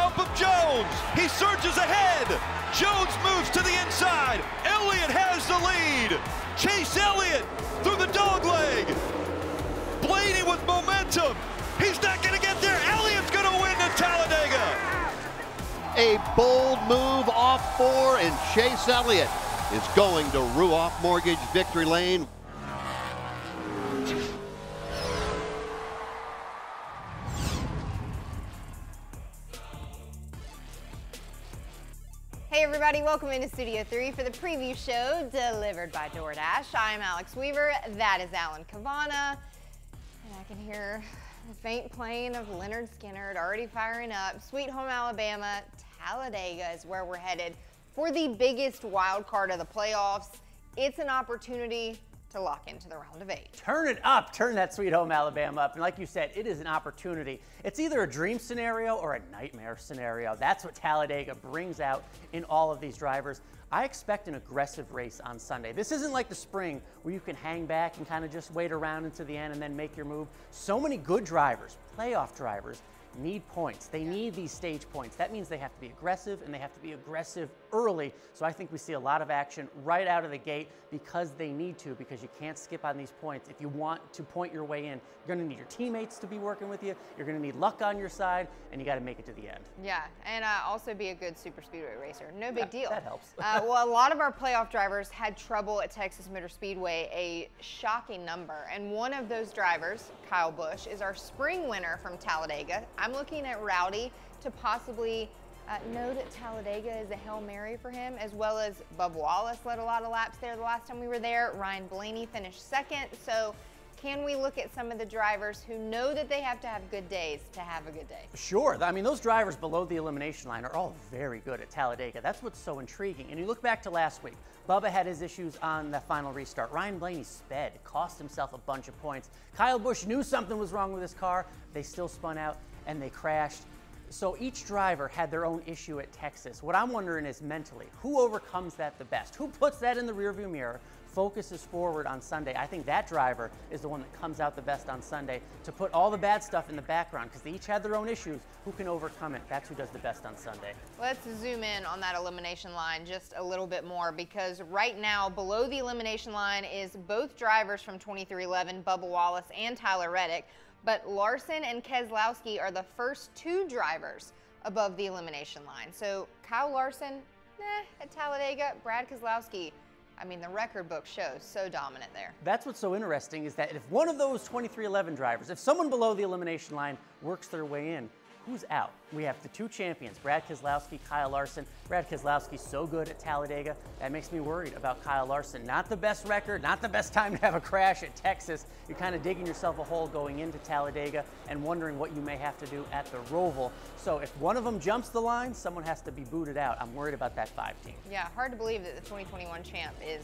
top of Jones. He surges ahead. Jones moves to the inside. Elliott has the lead. Chase Elliott through the dog leg. Blaney with momentum. He's not going to get there. Elliott's going to win at Talladega. A bold move off 4, and Chase Elliott is going to Ruoff Mortgage victory lane. Hey everybody, welcome into Studio 3 for the preview show delivered by DoorDash. I'm Alex Weaver, that is Alan Cavana, and I can hear the faint playing of Leonard Skinner already firing up. Sweet home Alabama, Talladega is where we're headed for the biggest wild card of the playoffs. It's an opportunity to lock into the round of 8. Turn it up, turn that Sweet Home Alabama up. And like you said, it is an opportunity. It's either a dream scenario or a nightmare scenario. That's what Talladega brings out in all of these drivers. I expect an aggressive race on Sunday. This isn't like the spring where you can hang back and kind of just wait around into the end and then make your move. So many good drivers, playoff drivers, need points. They need these stage points. That means they have to be aggressive, and they have to be aggressive early. So I think we see a lot of action right out of the gate because they need to, because you can't skip on these points. If you want to point your way in, you're going to need your teammates to be working with you. You're going to need luck on your side, and you got to make it to the end. Yeah, and also be a good super speedway racer. No big deal. That helps. Well, a lot of our playoff drivers had trouble at Texas Motor Speedway, a shocking number. And one of those drivers, Kyle Busch, is our spring winner from Talladega. I'm looking at Rowdy to possibly know that Talladega is a Hail Mary for him, as well as Bubba Wallace led a lot of laps there the last time we were there. Ryan Blaney finished second. So can we look at some of the drivers who know that they have to have good days to have a good day? Sure. I mean, those drivers below the elimination line are all very good at Talladega. That's what's so intriguing. And you look back to last week, Bubba had his issues on the final restart. Ryan Blaney sped, cost himself a bunch of points. Kyle Busch knew something was wrong with his car. They still spun out and they crashed. So each driver had their own issue at Texas. What I'm wondering is mentally, who overcomes that the best? Who puts that in the rearview mirror, focuses forward on Sunday? I think that driver is the one that comes out the best on Sunday to put all the bad stuff in the background, because they each had their own issues. Who can overcome it? That's who does the best on Sunday. Let's zoom in on that elimination line just a little bit more, because right now below the elimination line is both drivers from 2311, Bubba Wallace and Tyler Reddick. But Larson and Keselowski are the first 2 drivers above the elimination line. So Kyle Larson, at Talladega. Brad Keselowski, I mean, the record book shows so dominant there. That's what's so interesting, is that if one of those 2311 drivers, if someone below the elimination line works their way in, who's out? We have the 2 champions, Brad Keselowski, Kyle Larson. Brad Keselowski's so good at Talladega, that makes me worried about Kyle Larson. Not the best record, not the best time to have a crash at Texas. You're kind of digging yourself a hole going into Talladega and wondering what you may have to do at the Roval. So if one of them jumps the line, someone has to be booted out. I'm worried about that 5 team. Yeah, hard to believe that the 2021 champ is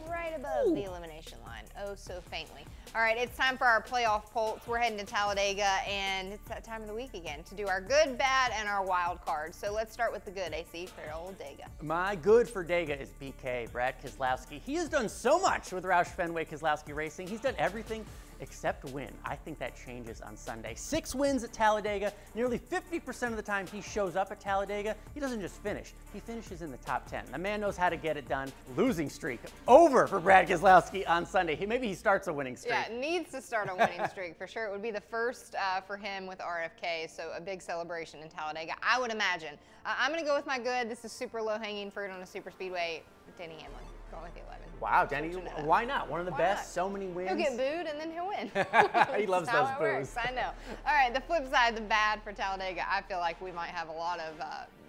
right above the elimination line, oh so faintly. All right, it's time for our playoff pulse. We're heading to Talladega, and it's that time of the week again to do our good, bad, and our wild cards. So let's start with the good, AC, for old Dega. My good for Dega is BK, Brad Keselowski. He has done so much with Roush Fenway Keselowski Racing. He's done everything except win. I think that changes on Sunday. 6 wins at Talladega. Nearly 50% of the time he shows up at Talladega, he doesn't just finish. He finishes in the top 10. The man knows how to get it done. Losing streak over for Brad Keselowski on Sunday. Maybe he starts a winning streak. Yeah, needs to start a winning streak for sure. It would be the first for him with RFK, so a big celebration in Talladega, I would imagine. I'm going to go with my good. This is super low-hanging fruit on a super speedway. Denny Hamlin, going with the 11. Wow, Denny, why not? One of the best, so many wins. He'll get booed and then he'll win. He loves those boos. I know. All right, the flip side, the bad for Talladega, I feel like we might have a lot of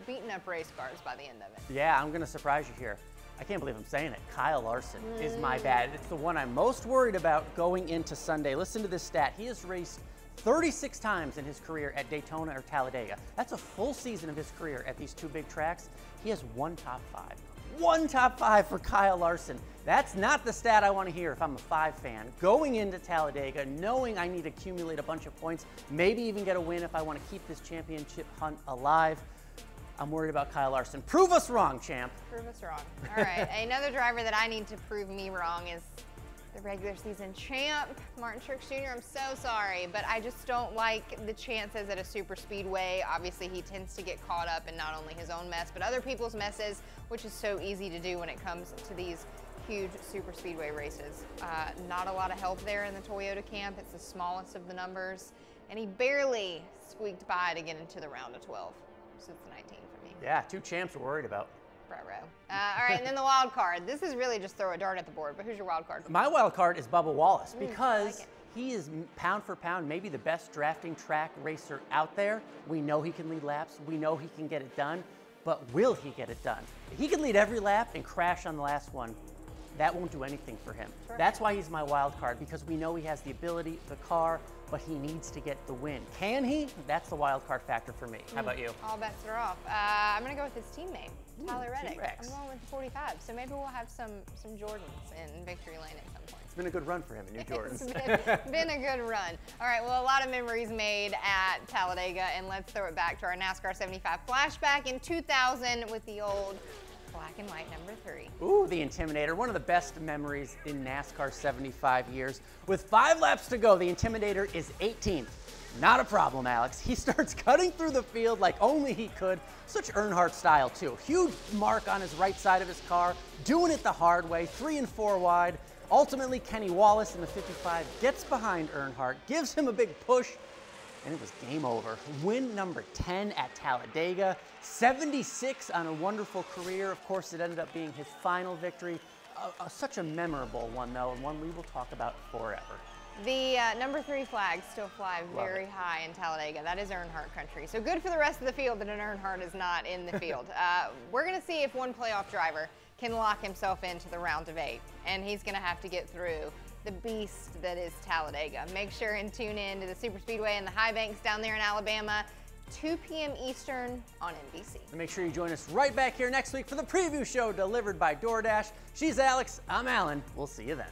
beaten up race cars by the end of it. Yeah, I'm going to surprise you here. I can't believe I'm saying it. Kyle Larson is my bad. It's the one I'm most worried about going into Sunday. Listen to this stat. He has raced 36 times in his career at Daytona or Talladega. That's a full season of his career at these 2 big tracks. He has 1 top 5. 1 top 5 for Kyle Larson. That's not the stat I want to hear if I'm a 5 fan. Going into Talladega, knowing I need to accumulate a bunch of points, maybe even get a win if I want to keep this championship hunt alive. I'm worried about Kyle Larson. Prove us wrong, champ. Prove us wrong. All right, another driver that I need to prove me wrong is the regular season champ, Martin Truex Jr. I'm so sorry, but I just don't like the chances at a super speedway. Obviously, he tends to get caught up in not only his own mess, but other people's messes, which is so easy to do when it comes to these huge super speedway races. Not a lot of help there in the Toyota camp. It's the smallest of the numbers, and he barely squeaked by to get into the round of 12. So it's 19 for me. Yeah, 2 champs we're worried about. All right, and then the wild card. This is really just throw a dart at the board, but who's your wild card? My wild card is Bubba Wallace because like he is pound for pound maybe the best drafting track racer out there. We know he can lead laps. We know he can get it done, but will he get it done? He can lead every lap and crash on the last one. That won't do anything for him. Sure. That's why he's my wild card, because we know he has the ability, the car, but he needs to get the win. Can he? That's the wild card factor for me. How about you? All bets are off. I'm going to go with his teammate, Tyler Reddick. T-Rex. I'm going with the 45, so maybe we'll have some Jordans in victory lane at some point. It's been a good run for him in New Jordans. It's been a good run. All right, well, a lot of memories made at Talladega, and let's throw it back to our NASCAR 75 flashback in 2000 with the old black and white number 3. Ooh, the Intimidator, one of the best memories in NASCAR 75 years. With 5 laps to go, the Intimidator is 18th. Not a problem, Alex. He starts cutting through the field like only he could. Such Earnhardt style, too. Huge mark on his right side of his car, doing it the hard way, 3 and 4 wide. Ultimately, Kenny Wallace in the 55 gets behind Earnhardt, gives him a big push, and it was game over. Win number 10 at Talladega, 76 on a wonderful career. Of course, it ended up being his final victory. Such a memorable one, though, and one we will talk about forever. The number 3 flags still fly very high in Talladega. That is Earnhardt country. So good for the rest of the field that an Earnhardt is not in the field. We're going to see if one playoff driver can lock himself into the round of 8, and he's going to have to get through the beast that is Talladega. Make sure and tune in to the Super Speedway and the High Banks down there in Alabama, 2 p.m. Eastern on NBC. And make sure you join us right back here next week for the preview show delivered by DoorDash. She's Alex, I'm Alan. We'll see you then.